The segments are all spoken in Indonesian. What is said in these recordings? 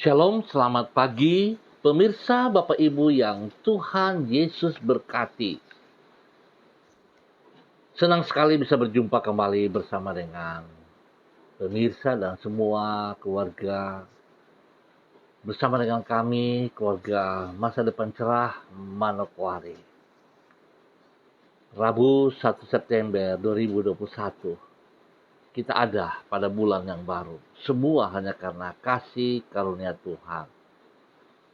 Shalom, selamat pagi, pemirsa Bapak Ibu yang Tuhan Yesus berkati. Senang sekali bisa berjumpa kembali bersama dengan pemirsa dan semua keluarga. Bersama dengan kami, keluarga Masa Depan Cerah Manokwari. Rabu 1 September 2021. Kita ada pada bulan yang baru. Semua hanya karena kasih karunia Tuhan.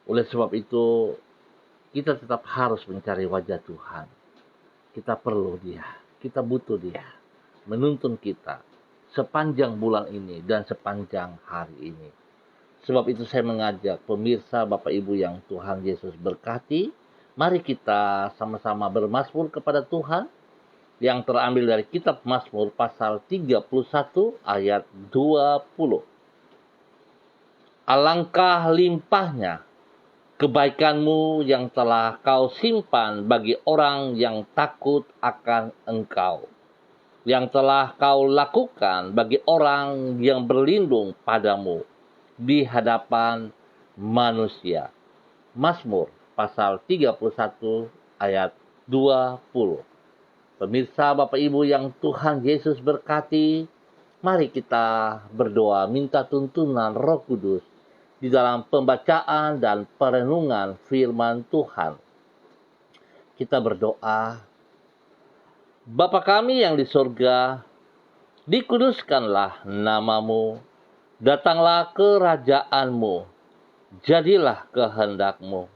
Oleh sebab itu, kita tetap harus mencari wajah Tuhan. Kita perlu Dia, kita butuh Dia, menuntun kita sepanjang bulan ini dan sepanjang hari ini. Sebab itu saya mengajak pemirsa Bapak Ibu yang Tuhan Yesus berkati, mari kita sama-sama bermazmur kepada Tuhan, yang terambil dari kitab Mazmur pasal 31 ayat 20. Alangkah limpahnya kebaikanmu yang telah kau simpan bagi orang yang takut akan engkau, yang telah kau lakukan bagi orang yang berlindung padamu di hadapan manusia. Mazmur pasal 31 ayat 20. Pemirsa Bapak Ibu yang Tuhan Yesus berkati, mari kita berdoa minta tuntunan Roh Kudus di dalam pembacaan dan perenungan firman Tuhan. Kita berdoa, Bapa kami yang di surga, dikuduskanlah namamu, datanglah kerajaanmu, jadilah kehendakmu,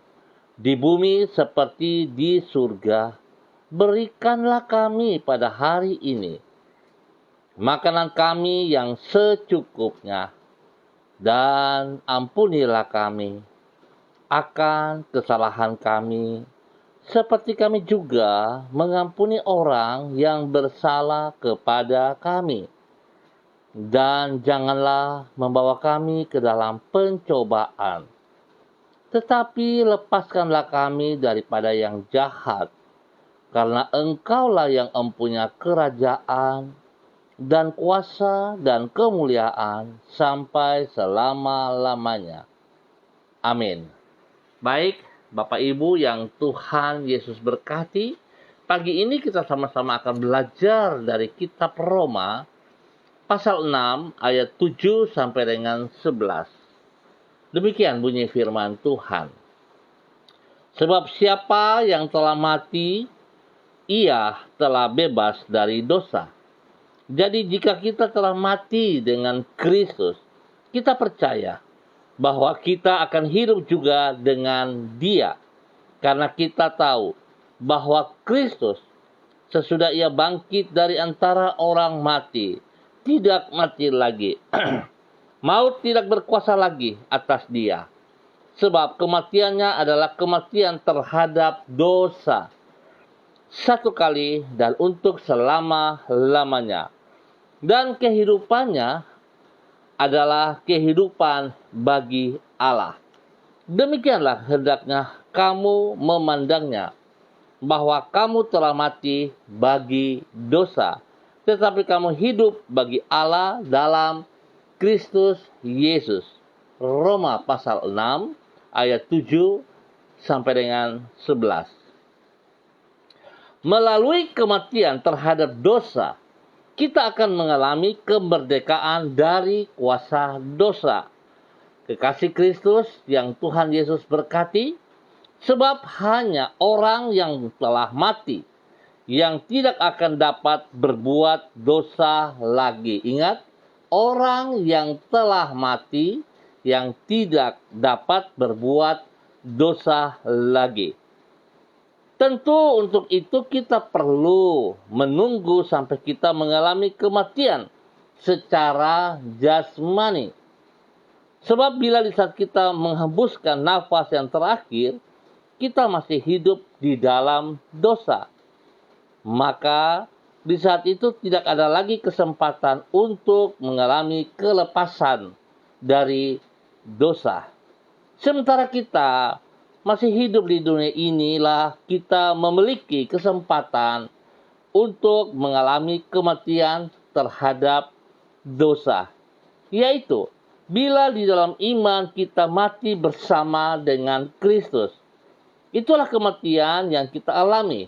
di bumi seperti di surga. Berikanlah kami pada hari ini makanan kami yang secukupnya, dan ampunilah kami akan kesalahan kami, seperti kami juga mengampuni orang yang bersalah kepada kami. Dan janganlah membawa kami ke dalam pencobaan, tetapi lepaskanlah kami daripada yang jahat, karena Engkaulah yang empunya kerajaan dan kuasa dan kemuliaan sampai selama-lamanya. Amin. Baik, Bapak Ibu yang Tuhan Yesus berkati, pagi ini kita sama-sama akan belajar dari kitab Roma pasal 6 ayat 7 sampai dengan 11. Demikian bunyi firman Tuhan. Sebab siapa yang telah mati, ia telah bebas dari dosa. Jadi jika kita telah mati dengan Kristus, kita percaya bahwa kita akan hidup juga dengan Dia. Karena kita tahu bahwa Kristus sesudah ia bangkit dari antara orang mati, tidak mati lagi. Maut tidak berkuasa lagi atas dia. Sebab kematiannya adalah kematian terhadap dosa, satu kali dan untuk selama-lamanya. Dan kehidupannya adalah kehidupan bagi Allah. Demikianlah hendaknya kamu memandangnya, bahwa kamu telah mati bagi dosa, tetapi kamu hidup bagi Allah dalam Kristus Yesus. Roma pasal 6 ayat 7 sampai dengan 11. Melalui kematian terhadap dosa, kita akan mengalami kemerdekaan dari kuasa dosa. Kekasih Kristus yang Tuhan Yesus berkati, sebab hanya orang yang telah mati yang tidak akan dapat berbuat dosa lagi. Ingat, orang yang telah mati yang tidak dapat berbuat dosa lagi. Tentu untuk itu kita perlu menunggu sampai kita mengalami kematian secara jasmani. Sebab bila di saat kita menghembuskan nafas yang terakhir, kita masih hidup di dalam dosa. Maka di saat itu tidak ada lagi kesempatan untuk mengalami kelepasan dari dosa. Sementara kita masih hidup di dunia inilah kita memiliki kesempatan untuk mengalami kematian terhadap dosa, yaitu bila di dalam iman kita mati bersama dengan Kristus. Itulah kematian yang kita alami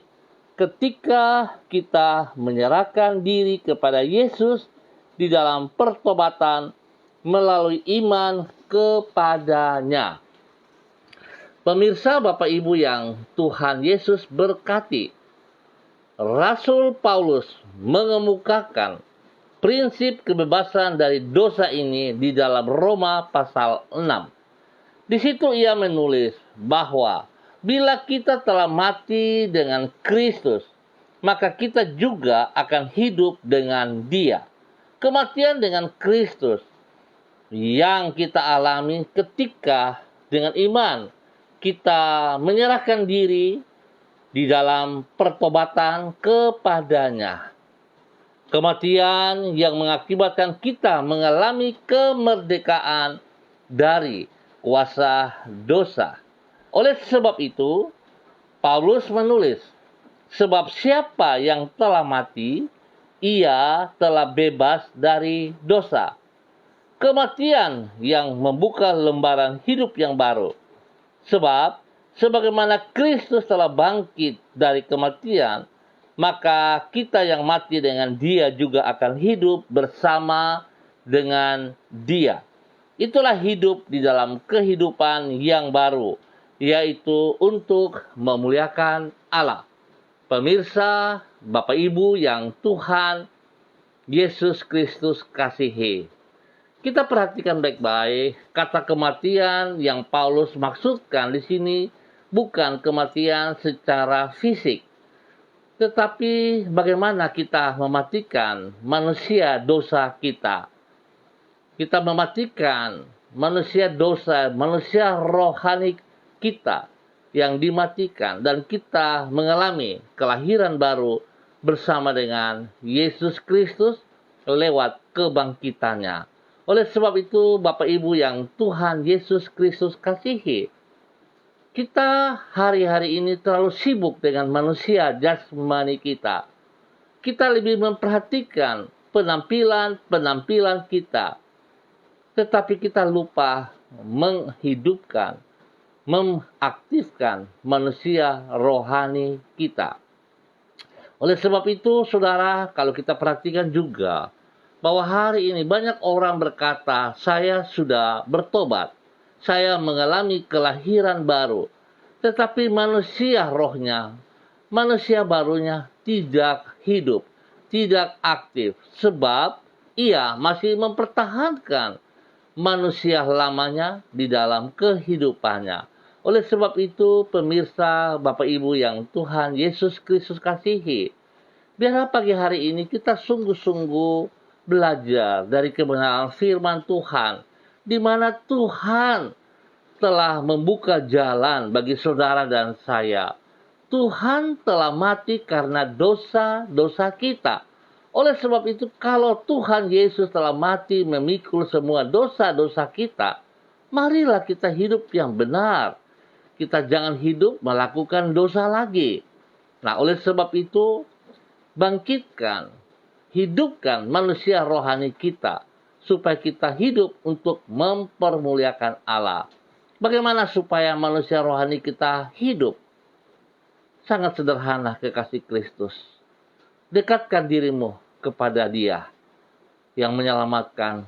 ketika kita menyerahkan diri kepada Yesus di dalam pertobatan melalui iman kepadanya. Pemirsa, Bapak Ibu yang Tuhan Yesus berkati, Rasul Paulus mengemukakan prinsip kebebasan dari dosa ini di dalam Roma pasal 6. Di situ ia menulis bahwa bila kita telah mati dengan Kristus, maka kita juga akan hidup dengan Dia. Kematian dengan Kristus yang kita alami ketika dengan iman kita menyerahkan diri di dalam pertobatan kepadanya. Kematian yang mengakibatkan kita mengalami kemerdekaan dari kuasa dosa. Oleh sebab itu, Paulus menulis, sebab siapa yang telah mati, ia telah bebas dari dosa. Kematian yang membuka lembaran hidup yang baru. Sebab, sebagaimana Kristus telah bangkit dari kematian, maka kita yang mati dengan Dia juga akan hidup bersama dengan Dia. Itulah hidup di dalam kehidupan yang baru, yaitu untuk memuliakan Allah. Pemirsa, Bapak Ibu yang Tuhan Yesus Kristus kasihi, kita perhatikan baik-baik, kata kematian yang Paulus maksudkan di sini bukan kematian secara fisik, tetapi bagaimana kita mematikan manusia dosa kita. Kita mematikan manusia dosa, manusia rohani kita yang dimatikan, dan kita mengalami kelahiran baru bersama dengan Yesus Kristus lewat kebangkitannya. Oleh sebab itu, Bapak Ibu yang Tuhan Yesus Kristus kasihi, kita hari-hari ini terlalu sibuk dengan manusia jasmani kita. Kita lebih memperhatikan penampilan kita, tetapi kita lupa menghidupkan, mengaktifkan manusia rohani kita. Oleh sebab itu, saudara, kalau kita perhatikan juga, bahwa hari ini banyak orang berkata, saya sudah bertobat, saya mengalami kelahiran baru. Tetapi manusia rohnya, manusia barunya tidak hidup, tidak aktif. Sebab ia masih mempertahankan manusia lamanya di dalam kehidupannya. Oleh sebab itu, pemirsa, Bapak Ibu yang Tuhan Yesus Kristus kasihi, biarlah pagi hari ini kita sungguh-sungguh belajar dari kebenaran firman Tuhan, di mana Tuhan telah membuka jalan bagi saudara dan saya. Tuhan telah mati karena dosa-dosa kita. Oleh sebab itu, kalau Tuhan Yesus telah mati memikul semua dosa-dosa kita, marilah kita hidup yang benar. Kita jangan hidup melakukan dosa lagi. Nah, oleh sebab itu, hidupkan manusia rohani kita, supaya kita hidup untuk mempermuliakan Allah. Bagaimana supaya manusia rohani kita hidup? Sangat sederhana, kekasih Kristus. Dekatkan dirimu kepada Dia yang menyelamatkan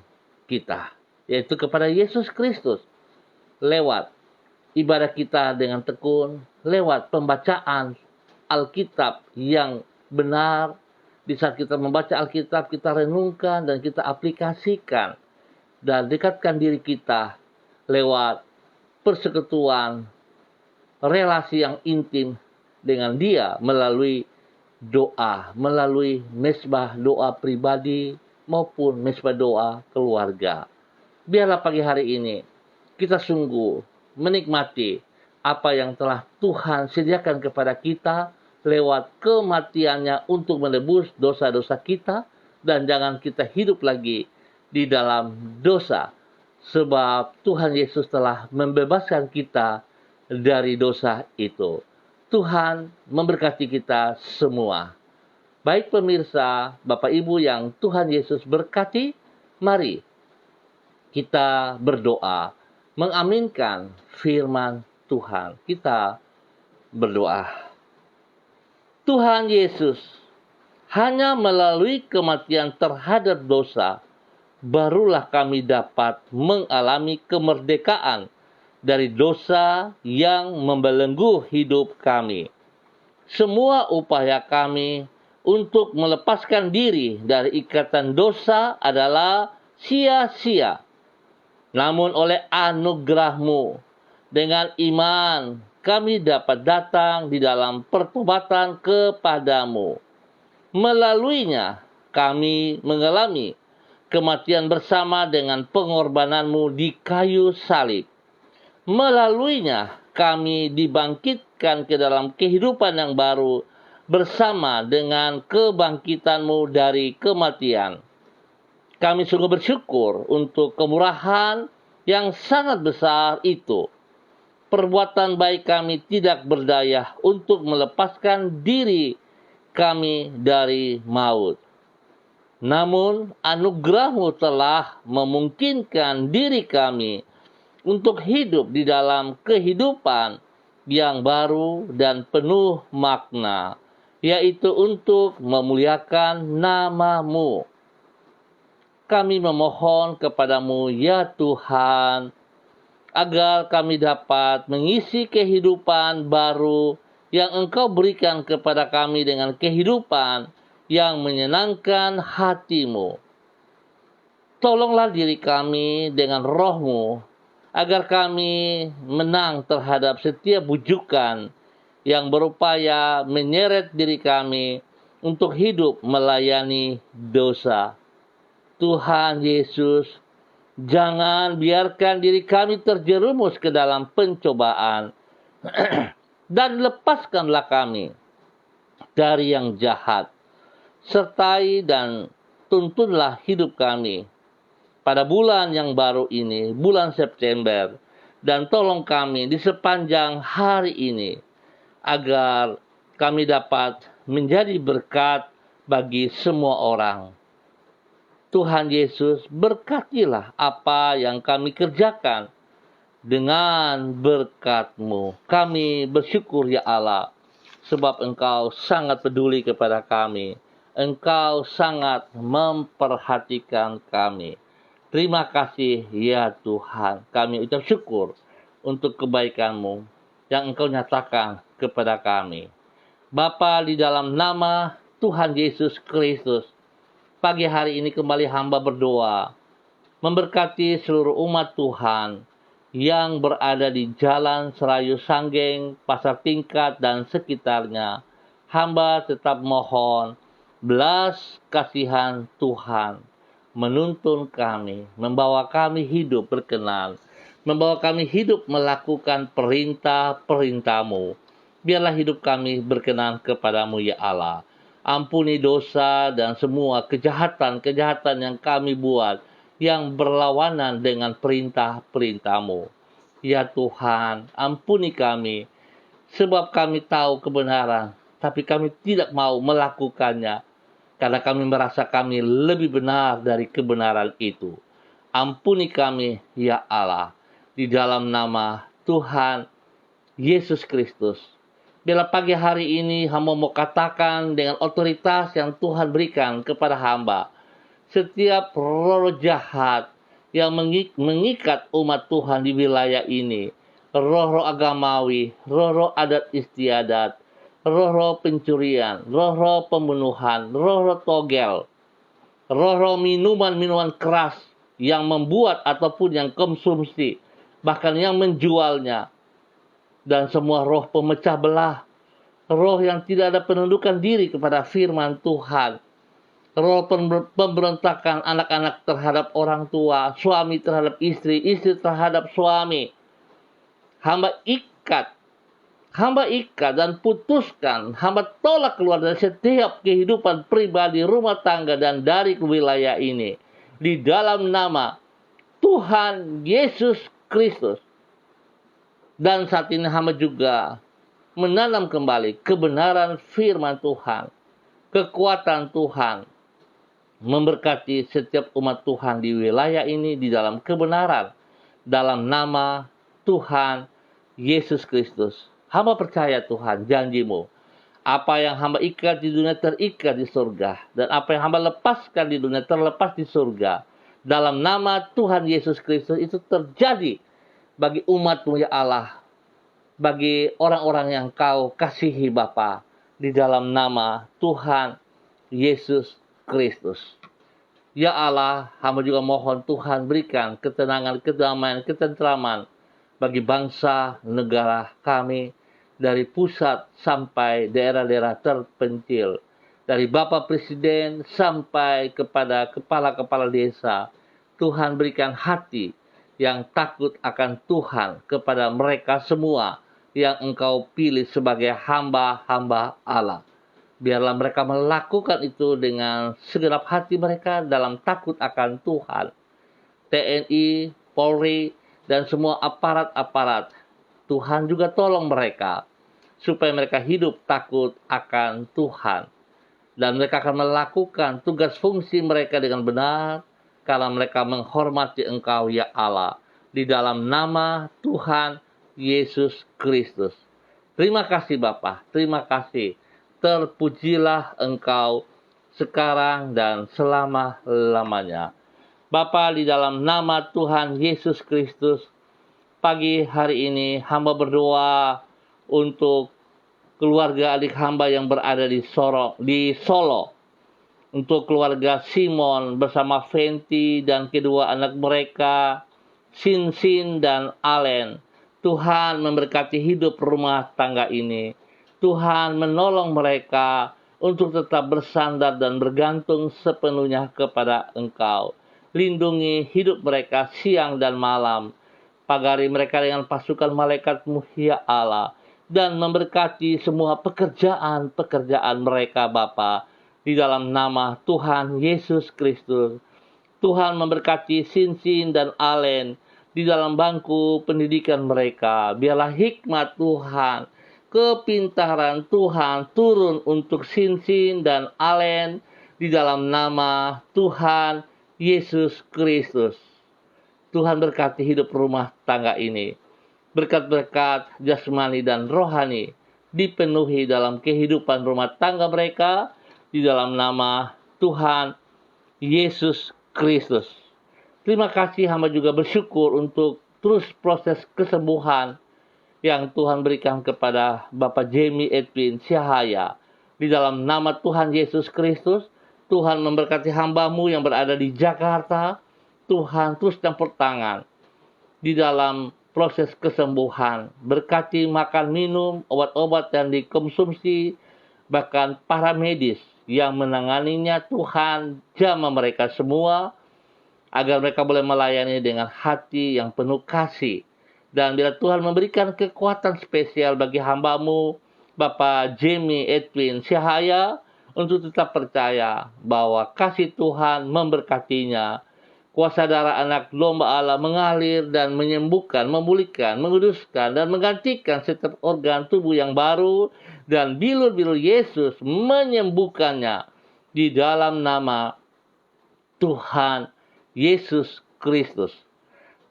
kita, yaitu kepada Yesus Kristus. Lewat ibadah kita dengan tekun, lewat pembacaan Alkitab yang benar. Di saat kita membaca Alkitab, kita renungkan dan kita aplikasikan. Dan dekatkan diri kita lewat persekutuan, relasi yang intim dengan Dia melalui doa, melalui mezbah doa pribadi maupun mezbah doa keluarga. Biarlah pagi hari ini kita sungguh menikmati apa yang telah Tuhan sediakan kepada kita lewat kematiannya untuk menebus dosa-dosa kita, dan jangan kita hidup lagi di dalam dosa, sebab Tuhan Yesus telah membebaskan kita dari dosa itu. Tuhan memberkati kita semua. Baik pemirsa, Bapak Ibu yang Tuhan Yesus berkati, mari kita berdoa, mengaminkan firman Tuhan. Kita berdoa. Tuhan Yesus, hanya melalui kematian terhadap dosa, barulah kami dapat mengalami kemerdekaan dari dosa yang membelenggu hidup kami. Semua upaya kami untuk melepaskan diri dari ikatan dosa adalah sia-sia. Namun oleh anugerah-Mu, dengan iman, kami dapat datang di dalam pertobatan kepadamu. Melaluinya, kami mengalami kematian bersama dengan pengorbananmu di kayu salib. Melaluinya, kami dibangkitkan ke dalam kehidupan yang baru bersama dengan kebangkitanmu dari kematian. Kami sungguh bersyukur untuk kemurahan yang sangat besar itu. Perbuatan baik kami tidak berdaya untuk melepaskan diri kami dari maut. Namun anugerah-Mu telah memungkinkan diri kami untuk hidup di dalam kehidupan yang baru dan penuh makna, yaitu untuk memuliakan nama-Mu. Kami memohon kepadamu, ya Tuhan, agar kami dapat mengisi kehidupan baru yang Engkau berikan kepada kami dengan kehidupan yang menyenangkan hati-Mu. Tolonglah diri kami dengan roh-Mu, agar kami menang terhadap setiap bujukan yang berupaya menyeret diri kami untuk hidup melayani dosa. Tuhan Yesus, jangan biarkan diri kami terjerumus ke dalam pencobaan dan lepaskanlah kami dari yang jahat. Sertai dan tuntunlah hidup kami pada bulan yang baru ini, bulan September, dan tolong kami di sepanjang hari ini agar kami dapat menjadi berkat bagi semua orang. Tuhan Yesus, berkatilah apa yang kami kerjakan dengan berkat-Mu. Kami bersyukur ya Allah, sebab Engkau sangat peduli kepada kami. Engkau sangat memperhatikan kami. Terima kasih ya Tuhan. Kami ucap syukur untuk kebaikan-Mu yang Engkau nyatakan kepada kami. Bapa, di dalam nama Tuhan Yesus Kristus, pagi hari ini kembali hamba berdoa, memberkati seluruh umat Tuhan yang berada di Jalan Serayu Sanggeng, Pasar Tingkat, dan sekitarnya. Hamba tetap mohon belas kasihan Tuhan menuntun kami, membawa kami hidup berkenan, membawa kami hidup melakukan perintah-perintah-Mu. Biarlah hidup kami berkenan kepadamu ya Allah. Ampuni dosa dan semua kejahatan-kejahatan yang kami buat yang berlawanan dengan perintah-perintah-Mu. Ya Tuhan, ampuni kami, sebab kami tahu kebenaran, tapi kami tidak mau melakukannya, karena kami merasa kami lebih benar dari kebenaran itu. Ampuni kami, ya Allah, di dalam nama Tuhan Yesus Kristus. Bila pagi hari ini hamba mau katakan dengan otoritas yang Tuhan berikan kepada hamba, setiap roh jahat yang mengikat umat Tuhan di wilayah ini, roh-roh agamawi, roh-roh adat istiadat, roh-roh pencurian, roh-roh pembunuhan, roh-roh togel, roh-roh minuman-minuman keras yang membuat ataupun yang konsumsi, bahkan yang menjualnya, dan semua roh pemecah belah, roh yang tidak ada penundukan diri kepada firman Tuhan, roh pemberontakan anak-anak terhadap orang tua, suami terhadap istri, istri terhadap suami. Hamba ikat dan putuskan, hamba tolak keluar dari setiap kehidupan pribadi, rumah tangga, dan dari wilayah ini. Di dalam nama Tuhan Yesus Kristus. Dan saat ini hamba juga menanam kembali kebenaran firman Tuhan, kekuatan Tuhan, memberkati setiap umat Tuhan di wilayah ini di dalam kebenaran, dalam nama Tuhan Yesus Kristus. Hamba percaya Tuhan, janji-Mu, apa yang hamba ikat di dunia terikat di surga, dan apa yang hamba lepaskan di dunia terlepas di surga. Dalam nama Tuhan Yesus Kristus itu terjadi bagi umat-Mu ya Allah, bagi orang-orang yang Kau kasihi Bapa, di dalam nama Tuhan Yesus Kristus. Ya Allah, hamba juga mohon Tuhan berikan ketenangan, kedamaian, ketentraman bagi bangsa, negara kami, dari pusat sampai daerah-daerah terpencil, dari Bapak Presiden sampai kepada kepala-kepala desa. Tuhan berikan hati yang takut akan Tuhan kepada mereka semua yang Engkau pilih sebagai hamba-hamba Allah. Biarlah mereka melakukan itu dengan segenap hati mereka dalam takut akan Tuhan. TNI, Polri, dan semua aparat-aparat, Tuhan juga tolong mereka supaya mereka hidup takut akan Tuhan. Dan mereka akan melakukan tugas fungsi mereka dengan benar karena mereka menghormati Engkau ya Allah. Di dalam nama Tuhan Yesus Kristus. Terima kasih Bapa, terima kasih. Terpujilah Engkau sekarang dan selama-lamanya. Bapa, di dalam nama Tuhan Yesus Kristus, pagi hari ini hamba berdoa untuk keluarga adik hamba yang berada di Solo. Untuk keluarga Simon bersama Fenty dan kedua anak mereka, Sin dan Allen. Tuhan memberkati hidup rumah tangga ini. Tuhan menolong mereka untuk tetap bersandar dan bergantung sepenuhnya kepada Engkau. Lindungi hidup mereka siang dan malam. Pagari mereka dengan pasukan malaikat-Mu ya Allah. Dan memberkati semua pekerjaan-pekerjaan mereka Bapa. Di dalam nama Tuhan Yesus Kristus. Tuhan memberkati Sin dan Allen di dalam bangku pendidikan mereka. Biarlah hikmat Tuhan, kepintaran Tuhan turun untuk Sin dan Allen di dalam nama Tuhan Yesus Kristus. Tuhan berkati hidup rumah tangga ini. Berkat-berkat jasmani dan rohani dipenuhi dalam kehidupan rumah tangga mereka di dalam nama Tuhan Yesus Kristus. Terima kasih, hamba juga bersyukur untuk terus proses kesembuhan yang Tuhan berikan kepada Bapak Jamie Edwin Syahaya. Di dalam nama Tuhan Yesus Kristus, Tuhan memberkati hamba-Mu yang berada di Jakarta. Tuhan terus campur tangan di dalam proses kesembuhan. Berkati makan minum, obat-obat yang dikonsumsi, bahkan para medis yang menanganinya. Tuhan jamah mereka semua, agar mereka boleh melayani dengan hati yang penuh kasih. Dan bila Tuhan memberikan kekuatan spesial bagi hamba-Mu, Bapak Jamie Edwin Syahaya, untuk tetap percaya bahwa kasih Tuhan memberkatinya. Kuasa darah anak domba Allah mengalir dan menyembuhkan, memulihkan, menguduskan, dan menggantikan setiap organ tubuh yang baru. Dan bilur-bilur Yesus menyembuhkannya di dalam nama Tuhan Yesus Kristus.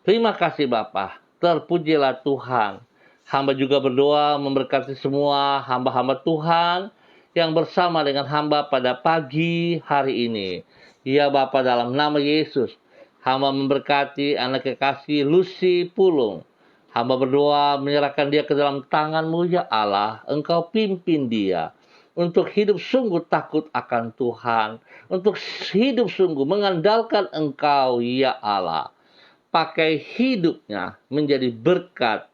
Terima kasih Bapa. Terpujilah Tuhan. Hamba juga berdoa memberkati semua hamba-hamba Tuhan yang bersama dengan hamba pada pagi hari ini. Ya Bapa, dalam nama Yesus, hamba memberkati anak kekasih Lucy Pulung. Hamba berdoa menyerahkan dia ke dalam tangan-Mu ya Allah. Engkau pimpin dia untuk hidup sungguh takut akan Tuhan. Untuk hidup sungguh mengandalkan Engkau ya Allah. Pakai hidupnya menjadi berkat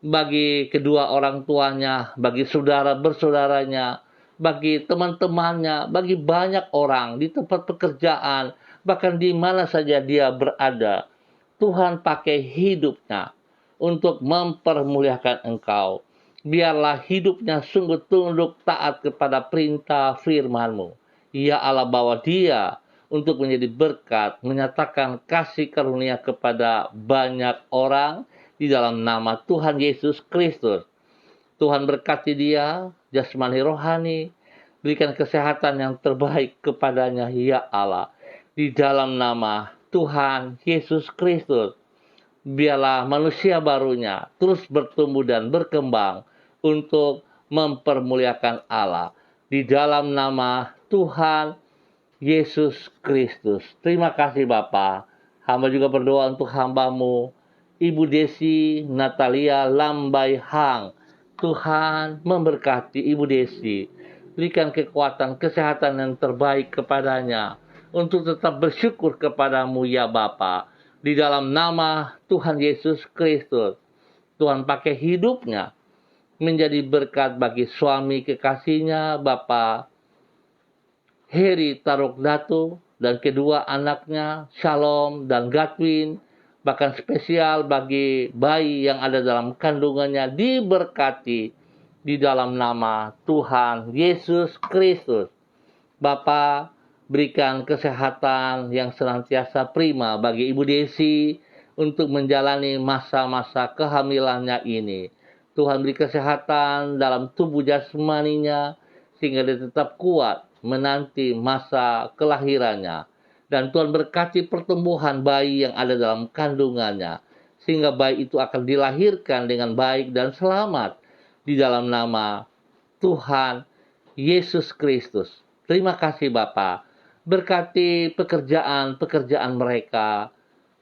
bagi kedua orang tuanya, bagi saudara-bersaudaranya, bagi teman-temannya, bagi banyak orang di tempat pekerjaan, bahkan di mana saja dia berada. Tuhan pakai hidupnya untuk mempermuliakan Engkau. Biarlah hidupnya sungguh tunduk taat kepada perintah firman-Mu. Ya Allah, bawa dia untuk menjadi berkat, menyatakan kasih karunia kepada banyak orang di dalam nama Tuhan Yesus Kristus. Tuhan berkati dia, jasmani rohani, Berikan kesehatan yang terbaik kepadanya, ya Allah. Di dalam nama Tuhan Yesus Kristus, biarlah manusia barunya terus bertumbuh dan berkembang untuk mempermuliakan Allah. Di dalam nama Tuhan Yesus Kristus. Terima kasih Bapa. Hamba juga berdoa untuk hambamu, Ibu Desi Natalia Lambai Hang. Tuhan memberkati Ibu Desi. Berikan kekuatan, kesehatan yang terbaik kepadanya untuk tetap bersyukur kepadamu ya Bapa. Di dalam nama Tuhan Yesus Kristus, Tuhan pakai hidupnya menjadi berkat bagi suami kekasihnya, Bapak Heri Taruk Datu, dan kedua anaknya, Shalom dan Gatwin, bahkan spesial bagi bayi yang ada dalam kandungannya, diberkati di dalam nama Tuhan Yesus Kristus. Bapa, berikan kesehatan yang senantiasa prima bagi Ibu Desi untuk menjalani masa-masa kehamilannya ini. Tuhan beri kesehatan dalam tubuh jasmaninya sehingga dia tetap kuat menanti masa kelahirannya. Dan Tuhan berkati pertumbuhan bayi yang ada dalam kandungannya sehingga bayi itu akan dilahirkan dengan baik dan selamat di dalam nama Tuhan Yesus Kristus. Terima kasih Bapa. Berkati pekerjaan mereka,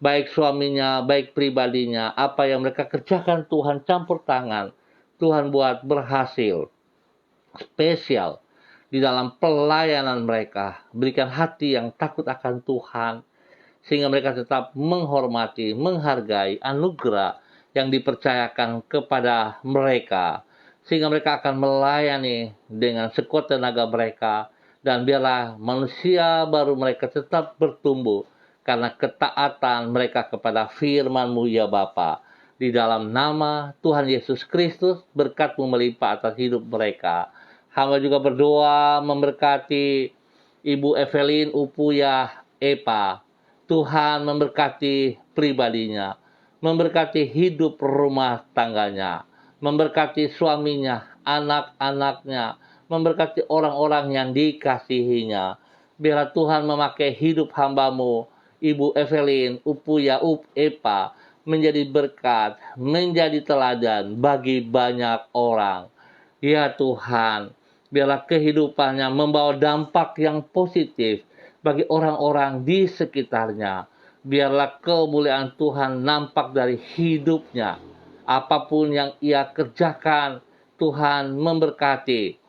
baik suaminya, baik pribadinya, apa yang mereka kerjakan Tuhan campur tangan. Tuhan buat berhasil, spesial di dalam pelayanan mereka. Berikan hati yang takut akan Tuhan, sehingga mereka tetap menghormati, menghargai anugerah yang dipercayakan kepada mereka. Sehingga mereka akan melayani dengan sekuat tenaga mereka. Dan biarlah manusia baru mereka tetap bertumbuh karena ketaatan mereka kepada firman-Mu ya Bapa. Di dalam nama Tuhan Yesus Kristus, berkat-Mu melimpah atas hidup mereka. Hamba juga berdoa memberkati Ibu Evelyn Upuyah Epa. Tuhan memberkati pribadinya, memberkati hidup rumah tangganya, memberkati suaminya, anak-anaknya, memberkati orang-orang yang dikasihinya. Biarlah Tuhan memakai hidup hamba-Mu, Ibu Evelyn Upuya Epa, menjadi berkat, menjadi teladan bagi banyak orang. Ya Tuhan, biarlah kehidupannya membawa dampak yang positif bagi orang-orang di sekitarnya. Biarlah kemuliaan Tuhan nampak dari hidupnya. Apapun yang ia kerjakan, Tuhan memberkati.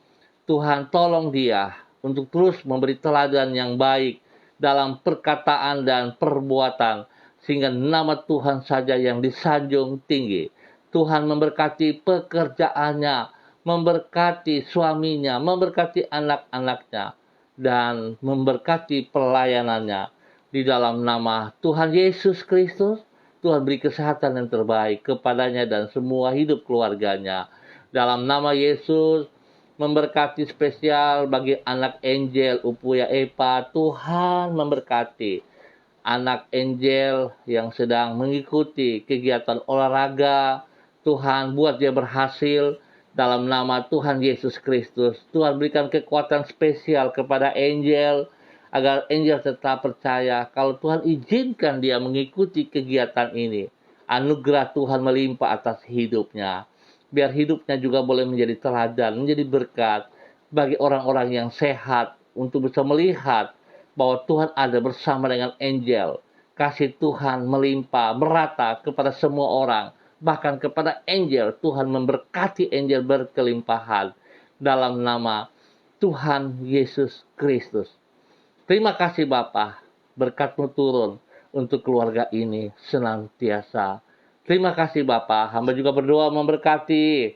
Tuhan tolong dia untuk terus memberi teladan yang baik dalam perkataan dan perbuatan, sehingga nama Tuhan saja yang disanjung tinggi. Tuhan memberkati pekerjaannya, memberkati suaminya, memberkati anak-anaknya, dan memberkati pelayanannya. Di dalam nama Tuhan Yesus Kristus, Tuhan beri kesehatan yang terbaik kepadanya dan semua hidup keluarganya. Dalam nama Yesus, memberkati spesial bagi anak Angel Upuya Epa. Tuhan memberkati anak Angel yang sedang mengikuti kegiatan olahraga. Tuhan buat dia berhasil dalam nama Tuhan Yesus Kristus. Tuhan berikan kekuatan spesial kepada Angel agar Angel tetap percaya kalau Tuhan izinkan dia mengikuti kegiatan ini. Anugerah Tuhan melimpah atas hidupnya. Biar hidupnya juga boleh menjadi teladan, menjadi berkat bagi orang-orang yang sehat untuk bisa melihat bahwa Tuhan ada bersama dengan Angel. Kasih Tuhan melimpah, merata kepada semua orang. Bahkan kepada Angel, Tuhan memberkati Angel berkelimpahan dalam nama Tuhan Yesus Kristus. Terima kasih Bapa, berkat-Mu turun untuk keluarga ini senantiasa. Terima kasih Bapa. Hamba juga berdoa memberkati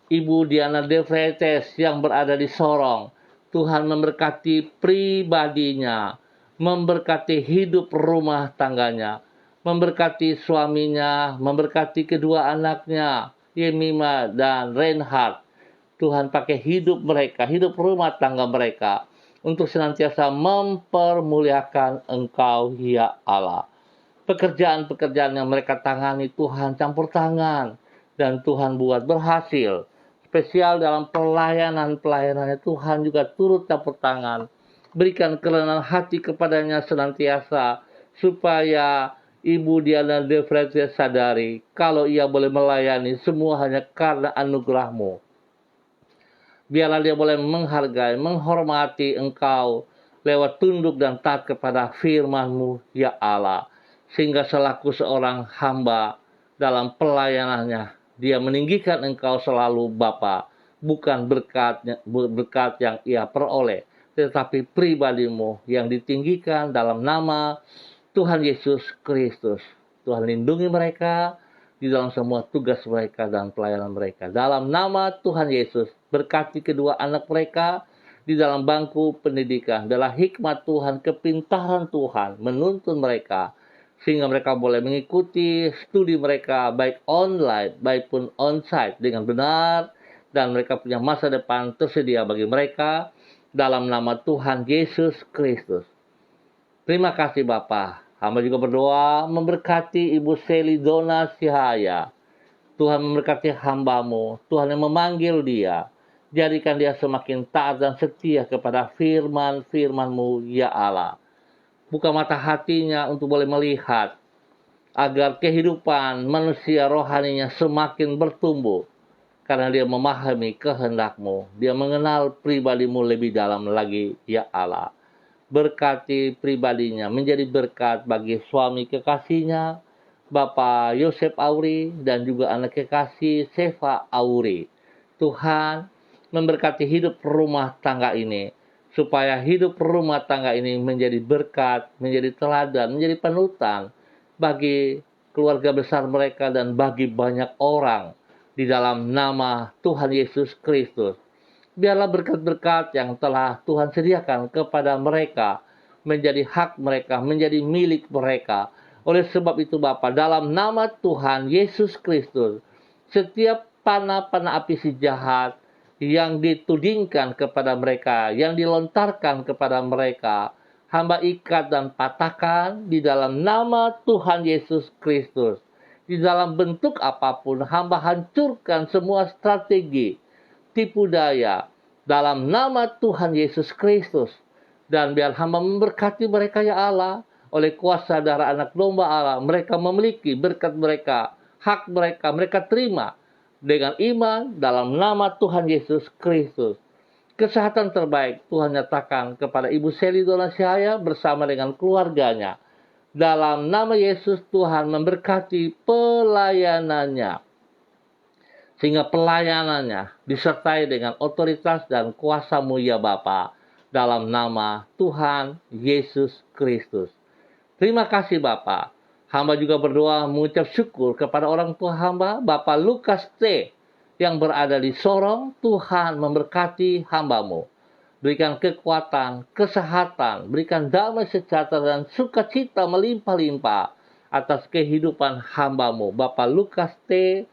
Ibu Diana De Freites yang berada di Sorong. Tuhan memberkati pribadinya, memberkati hidup rumah tangganya, memberkati suaminya, memberkati kedua anaknya, Yemima dan Reinhard. Tuhan pakai hidup mereka, hidup rumah tangga mereka, untuk senantiasa mempermuliakan Engkau ya Allah. Pekerjaan-pekerjaan yang mereka tangani Tuhan campur tangan dan Tuhan buat berhasil. spesial dalam pelayanannya. Tuhan juga turut campur tangan. Berikan kerenan hati kepadanya senantiasa, supaya Ibu Diana De Freitas sadari, kalau ia boleh melayani, semua hanya karena anugerah-Mu. Biarlah dia boleh menghargai, menghormati Engkau, lewat tunduk dan taat kepada firman-Mu, ya Allah. Sehingga selaku seorang hamba dalam pelayanannya, dia meninggikan Engkau selalu Bapa, bukan berkat yang ia peroleh, tetapi pribadi-Mu yang ditinggikan dalam nama Tuhan Yesus Kristus. Tuhan lindungi mereka di dalam semua tugas mereka dan pelayanan mereka. Dalam nama Tuhan Yesus, berkati kedua anak mereka di dalam bangku pendidikan. Adalah hikmat Tuhan, kepintaran Tuhan menuntun mereka, sehingga mereka boleh mengikuti studi mereka baik online, baik pun onsite dengan benar, dan mereka punya masa depan tersedia bagi mereka dalam nama Tuhan Yesus Kristus. Terima kasih Bapa. Hamba juga berdoa memberkati Ibu Seli Dona Sihaya. Tuhan memberkati hamba-Mu, Tuhan yang memanggil dia. Jadikan dia semakin taat dan setia kepada firman-Mu, ya Allah. Buka mata hatinya untuk boleh melihat, agar kehidupan manusia rohaninya semakin bertumbuh. Karena dia memahami kehendak-Mu, dia mengenal pribadi-Mu lebih dalam lagi, ya Allah. Berkati pribadinya, menjadi berkat bagi suami kekasihnya, Bapak Yosef Auri, dan juga anak kekasih Seva Auri. Tuhan memberkati hidup rumah tangga ini, supaya hidup rumah tangga ini menjadi berkat, menjadi teladan, menjadi panutan bagi keluarga besar mereka dan bagi banyak orang di dalam nama Tuhan Yesus Kristus. Biarlah berkat-berkat yang telah Tuhan sediakan kepada mereka menjadi hak mereka, menjadi milik mereka. Oleh sebab itu Bapa, dalam nama Tuhan Yesus Kristus, setiap panah-panah api si jahat yang ditudingkan kepada mereka, yang dilontarkan kepada mereka, hamba ikat dan patahkan di dalam nama Tuhan Yesus Kristus. Di dalam bentuk apapun, hamba hancurkan semua strategi tipu daya dalam nama Tuhan Yesus Kristus. Dan biar hamba memberkati mereka ya Allah, oleh kuasa darah anak domba Allah, mereka memiliki berkat mereka, hak mereka, mereka terima dengan iman dalam nama Tuhan Yesus Kristus. Kesehatan terbaik Tuhan nyatakan kepada Ibu Seli Dona Sihaya bersama dengan keluarganya. Dalam nama Yesus, Tuhan memberkati pelayanannya, sehingga pelayanannya disertai dengan otoritas dan kuasa-Mu ya Bapa, dalam nama Tuhan Yesus Kristus. Terima kasih Bapa. Hamba juga berdoa mengucap syukur kepada orang tua hamba, Bapak Lukas T, yang berada di Sorong. Tuhan memberkati hamba-Mu. Berikan kekuatan, kesehatan, berikan damai sejahtera dan sukacita melimpah-limpah atas kehidupan hamba-Mu, Bapak Lukas T.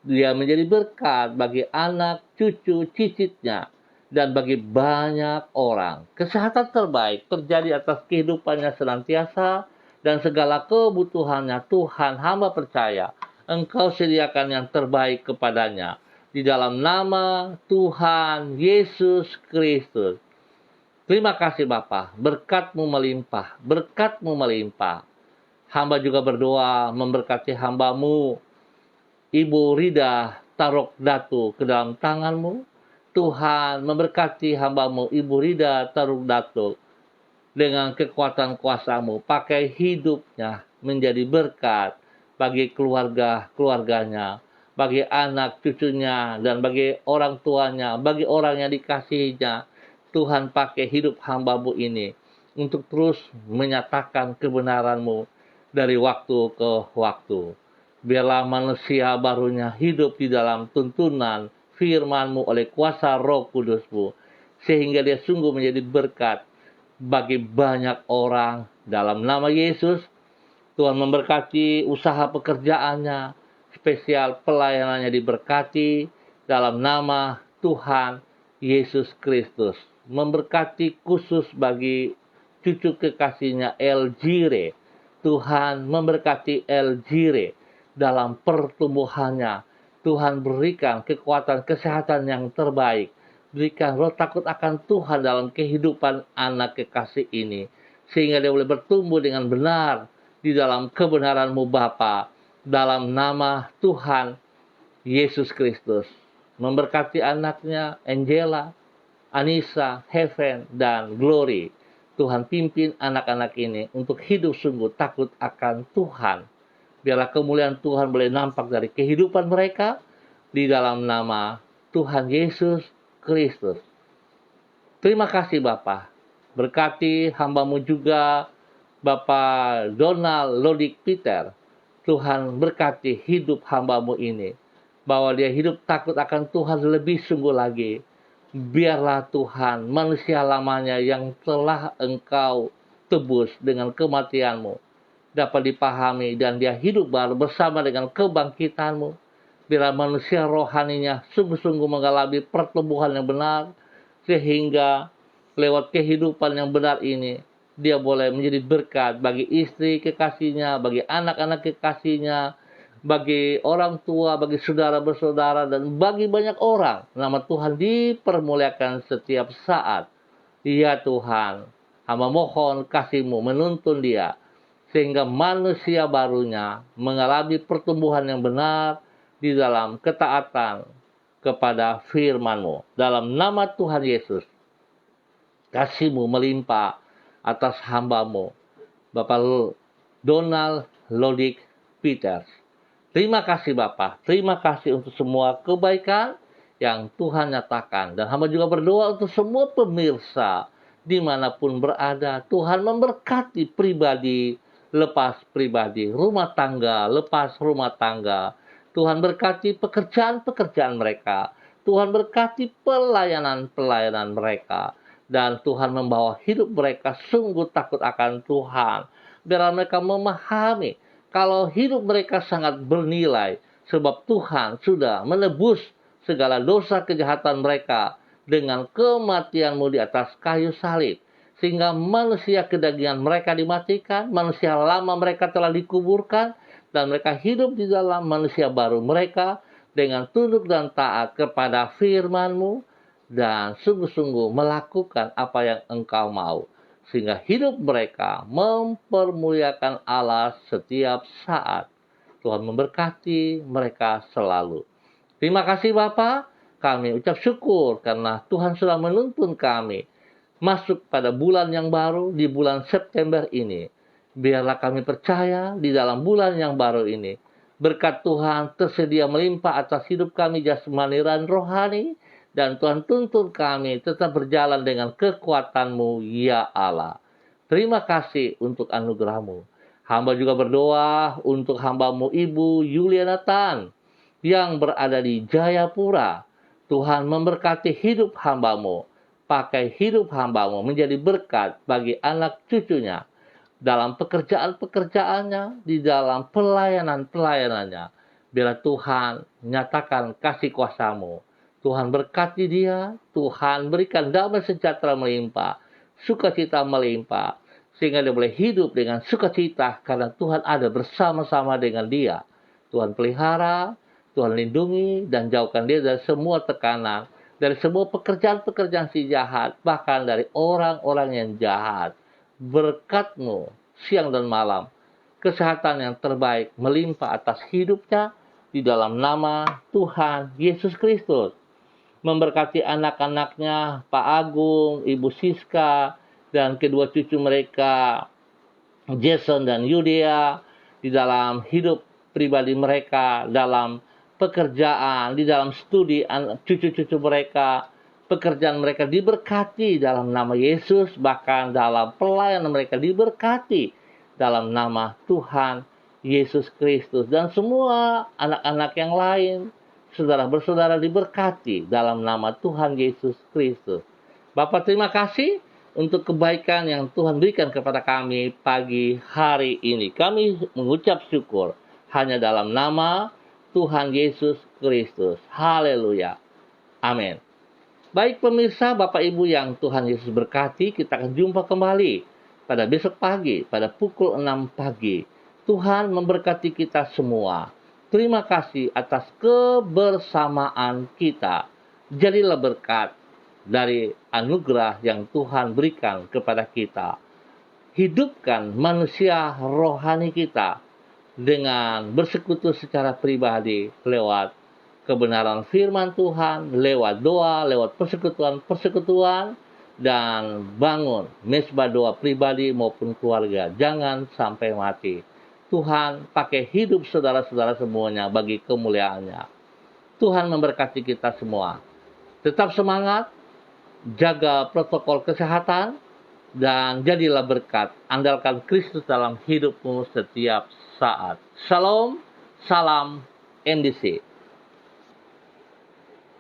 Dia menjadi berkat bagi anak, cucu, cicitnya, dan bagi banyak orang. Kesehatan terbaik terjadi atas kehidupannya senantiasa, dan segala kebutuhannya Tuhan hamba percaya Engkau sediakan yang terbaik kepadanya. Di dalam nama Tuhan Yesus Kristus. Terima kasih Bapa, berkat-Mu melimpah, berkat-Mu melimpah. Hamba juga berdoa memberkati hamba-Mu, Ibu Rida Tarok Datu, ke dalam tangan-Mu. Tuhan memberkati hamba-Mu, Ibu Rida Tarok Datu, dengan kekuatan kuasa-Mu. Pakai hidupnya menjadi berkat bagi keluarganya, bagi anak cucunya, dan bagi orang tuanya, bagi orang yang dikasihinya. Tuhan pakai hidup hamba-Mu ini untuk terus menyatakan kebenaran-Mu dari waktu ke waktu. Biarlah manusia barunya hidup di dalam tuntunan firman-Mu oleh kuasa Roh Kudus-Mu, sehingga dia sungguh menjadi berkat bagi banyak orang. Dalam nama Yesus, Tuhan memberkati usaha pekerjaannya, spesial pelayanannya diberkati dalam nama Tuhan Yesus Kristus. Memberkati khusus bagi cucu kekasihnya Eljire. Tuhan memberkati Eljire dalam pertumbuhannya, Tuhan berikan kekuatan kesehatan yang terbaik. Berikan roh takut akan Tuhan dalam kehidupan anak kekasih ini. Sehingga dia boleh bertumbuh dengan benar di dalam kebenaran-Mu Bapa. Dalam nama Tuhan Yesus Kristus. Memberkati anaknya Angela, Anissa, Heaven, dan Glory. Tuhan pimpin anak-anak ini untuk hidup sungguh takut akan Tuhan. Biarlah kemuliaan Tuhan boleh nampak dari kehidupan mereka di dalam nama Tuhan Yesus Kristus. Terima kasih Bapa. Berkati hamba-Mu juga Bapak Donald Lodik Peter. Tuhan berkati hidup hamba-Mu ini. Bahwa dia hidup takut akan Tuhan lebih sungguh lagi. Biarlah Tuhan manusia lamanya yang telah Engkau tebus dengan kematian-Mu dapat dipahami dan dia hidup baru bersama dengan kebangkitan-Mu. Biarlah manusia rohaninya sungguh-sungguh mengalami pertumbuhan yang benar, sehingga lewat kehidupan yang benar ini, dia boleh menjadi berkat bagi istri kekasihnya, bagi anak-anak kekasihnya, bagi orang tua, bagi saudara bersaudara, dan bagi banyak orang. Nama Tuhan dipermuliakan setiap saat. Ya Tuhan, hamba mohon kasih-Mu menuntun dia, sehingga manusia barunya mengalami pertumbuhan yang benar di dalam ketaatan kepada firman-Mu. Dalam nama Tuhan Yesus, kasih-Mu melimpah atas hamba-Mu, Bapak Donald Lodik Peters. Terima kasih Bapak, terima kasih untuk semua kebaikan yang Tuhan nyatakan. Dan hamba juga berdoa untuk semua pemirsa dimanapun berada. Tuhan memberkati pribadi lepas pribadi, rumah tangga lepas rumah tangga. Tuhan berkati pekerjaan-pekerjaan mereka. Tuhan berkati pelayanan-pelayanan mereka. Dan Tuhan membawa hidup mereka sungguh takut akan Tuhan. Biar mereka memahami kalau hidup mereka sangat bernilai. Sebab Tuhan sudah menebus segala dosa kejahatan mereka dengan kematian-Mu di atas kayu salib. Sehingga manusia kedagingan mereka dimatikan, manusia lama mereka telah dikuburkan, dan mereka hidup di dalam manusia baru mereka dengan tunduk dan taat kepada firman-Mu, dan sungguh-sungguh melakukan apa yang Engkau mau. Sehingga hidup mereka mempermuliakan Allah setiap saat. Tuhan memberkati mereka selalu. Terima kasih Bapa, kami ucap syukur karena Tuhan sudah menuntun kami masuk pada bulan yang baru di bulan September ini. Biarlah kami percaya di dalam bulan yang baru ini, berkat Tuhan tersedia melimpah atas hidup kami jasmani dan rohani, dan Tuhan tuntun kami tetap berjalan dengan kekuatan-Mu, ya Allah. Terima kasih untuk anugerah-Mu. Hamba juga berdoa untuk hamba-Mu Ibu Yuliana Tan yang berada di Jayapura. Tuhan memberkati hidup hamba-Mu. Pakai hidup hamba-Mu menjadi berkat bagi anak cucunya dalam pekerjaan-pekerjaannya, di dalam pelayanan-pelayanannya. Biarlah Tuhan nyatakan kasih kuasa-Mu. Tuhan berkati dia, Tuhan berikan damai sejahtera melimpah, sukacita melimpah, sehingga dia boleh hidup dengan sukacita karena Tuhan ada bersama-sama dengan dia. Tuhan pelihara, Tuhan lindungi, dan jauhkan dia dari semua tekanan, dari semua pekerjaan-pekerjaan si jahat, bahkan dari orang-orang yang jahat. Berkat-Mu siang dan malam, kesehatan yang terbaik melimpah atas hidupnya di dalam nama Tuhan Yesus Kristus. Memberkati anak-anaknya, Pak Agung, Ibu Siska, dan kedua cucu mereka, Jason dan Yudia, di dalam hidup pribadi mereka, dalam pekerjaan, di dalam studi cucu-cucu mereka, pekerjaan mereka diberkati dalam nama Yesus, bahkan dalam pelayanan mereka diberkati dalam nama Tuhan Yesus Kristus. Dan semua anak-anak yang lain, saudara bersaudara diberkati dalam nama Tuhan Yesus Kristus. Bapak terima kasih untuk kebaikan yang Tuhan berikan kepada kami pagi hari ini. Kami mengucap syukur hanya dalam nama Tuhan Yesus Kristus. Haleluya. Amin. Baik pemirsa, Bapak Ibu yang Tuhan Yesus berkati, kita akan jumpa kembali pada besok pagi, pada pukul 6 pagi. Tuhan memberkati kita semua. Terima kasih atas kebersamaan kita. Jadilah berkat dari anugerah yang Tuhan berikan kepada kita. Hidupkan manusia rohani kita dengan bersekutu secara pribadi lewat kebenaran firman Tuhan, lewat doa, lewat persekutuan-persekutuan, dan bangun mesbah doa pribadi maupun keluarga. Jangan sampai mati. Tuhan pakai hidup saudara-saudara semuanya bagi kemuliaannya. Tuhan memberkati kita semua. Tetap semangat, jaga protokol kesehatan, dan jadilah berkat. Andalkan Kristus dalam hidupmu setiap saat. Shalom, salam NDC.